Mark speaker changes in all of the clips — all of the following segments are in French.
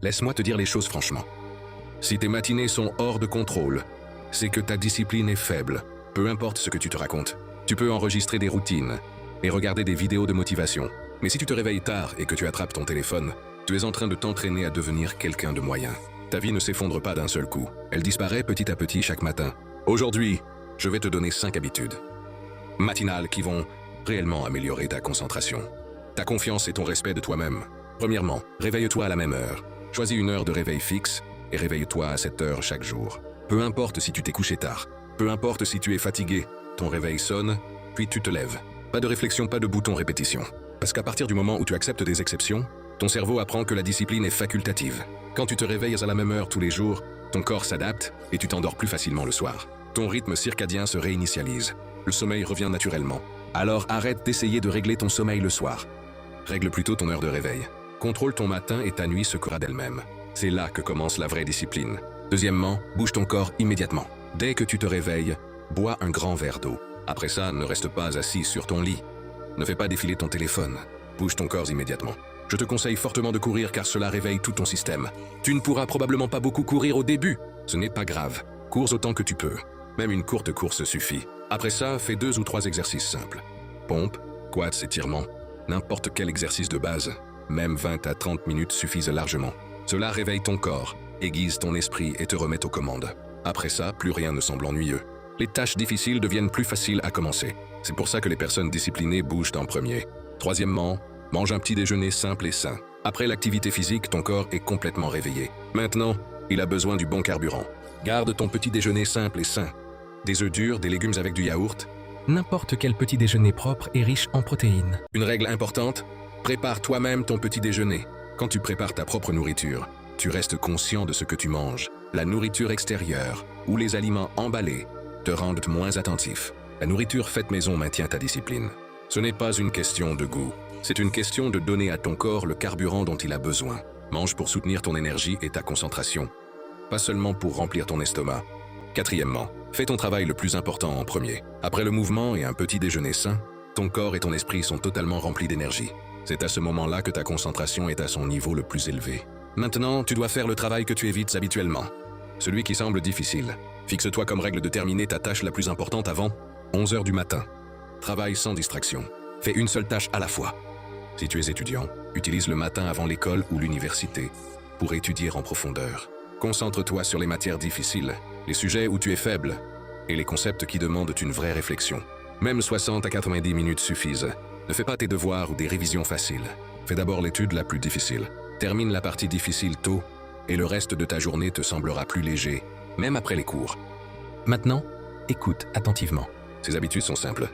Speaker 1: Laisse-moi te dire les choses franchement. Si tes matinées sont hors de contrôle, c'est que ta discipline est faible, peu importe ce que tu te racontes. Tu peux enregistrer des routines et regarder des vidéos de motivation. Mais si tu te réveilles tard et que tu attrapes ton téléphone, tu es en train de t'entraîner à devenir quelqu'un de moyen. Ta vie ne s'effondre pas d'un seul coup. Elle disparaît petit à petit chaque matin. Aujourd'hui, je vais te donner 5 habitudes matinales qui vont réellement améliorer ta concentration, ta confiance et ton respect de toi-même. Premièrement, réveille-toi à la même heure. Choisis une heure de réveil fixe et réveille-toi à cette heure chaque jour. Peu importe si tu t'es couché tard, peu importe si tu es fatigué, ton réveil sonne, puis tu te lèves. Pas de réflexion, pas de bouton répétition. Parce qu'à partir du moment où tu acceptes des exceptions, ton cerveau apprend que la discipline est facultative. Quand tu te réveilles à la même heure tous les jours, ton corps s'adapte et tu t'endors plus facilement le soir. Ton rythme circadien se réinitialise. Le sommeil revient naturellement. Alors arrête d'essayer de régler ton sommeil le soir. Règle plutôt ton heure de réveil. Contrôle ton matin et ta nuit se courra d'elle-même. C'est là que commence la vraie discipline. Deuxièmement, bouge ton corps immédiatement. Dès que tu te réveilles, bois un grand verre d'eau. Après ça, ne reste pas assis sur ton lit. Ne fais pas défiler ton téléphone. Bouge ton corps immédiatement. Je te conseille fortement de courir car cela réveille tout ton système. Tu ne pourras probablement pas beaucoup courir au début. Ce n'est pas grave. Cours autant que tu peux. Même une courte course suffit. Après ça, fais 2 ou 3 exercices simples. Pompe, quads, étirements. N'importe quel exercice de base. Même 20 à 30 minutes suffisent largement. Cela réveille ton corps, aiguise ton esprit et te remet aux commandes. Après ça, plus rien ne semble ennuyeux. Les tâches difficiles deviennent plus faciles à commencer. C'est pour ça que les personnes disciplinées bougent en premier. Troisièmement, mange un petit déjeuner simple et sain. Après l'activité physique, ton corps est complètement réveillé. Maintenant, il a besoin du bon carburant. Garde ton petit déjeuner simple et sain. Des œufs durs, des légumes avec du yaourt.
Speaker 2: N'importe quel petit déjeuner propre et riche en protéines.
Speaker 1: Une règle importante, prépare toi-même ton petit déjeuner. Quand tu prépares ta propre nourriture, tu restes conscient de ce que tu manges. La nourriture extérieure ou les aliments emballés te rendent moins attentif. La nourriture faite maison maintient ta discipline. Ce n'est pas une question de goût. C'est une question de donner à ton corps le carburant dont il a besoin. Mange pour soutenir ton énergie et ta concentration. Pas seulement pour remplir ton estomac. Quatrièmement, fais ton travail le plus important en premier. Après le mouvement et un petit déjeuner sain, ton corps et ton esprit sont totalement remplis d'énergie. C'est à ce moment-là que ta concentration est à son niveau le plus élevé. Maintenant, tu dois faire le travail que tu évites habituellement. Celui qui semble difficile. Fixe-toi comme règle de terminer ta tâche la plus importante avant 11 heures du matin. Travaille sans distraction. Fais une seule tâche à la fois. Si tu es étudiant, utilise le matin avant l'école ou l'université pour étudier en profondeur. Concentre-toi sur les matières difficiles, les sujets où tu es faible et les concepts qui demandent une vraie réflexion. Même 60 à 90 minutes suffisent. Ne fais pas tes devoirs ou des révisions faciles. Fais d'abord l'étude la plus difficile. Termine la partie difficile tôt et le reste de ta journée te semblera plus léger, même après les cours.
Speaker 2: Maintenant, écoute attentivement.
Speaker 1: Ces habitudes sont simples,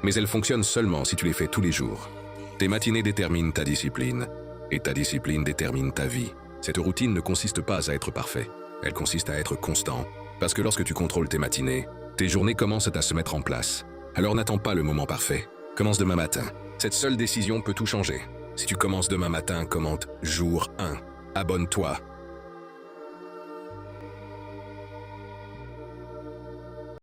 Speaker 1: mais elles fonctionnent seulement si tu les fais tous les jours. Tes matinées déterminent ta discipline et ta discipline détermine ta vie. Cette routine ne consiste pas à être parfait, elle consiste à être constant. Parce que lorsque tu contrôles tes matinées, tes journées commencent à se mettre en place. Alors n'attends pas le moment parfait. Commence demain matin. Cette seule décision peut tout changer. Si tu commences demain matin, commente jour 1. Abonne-toi.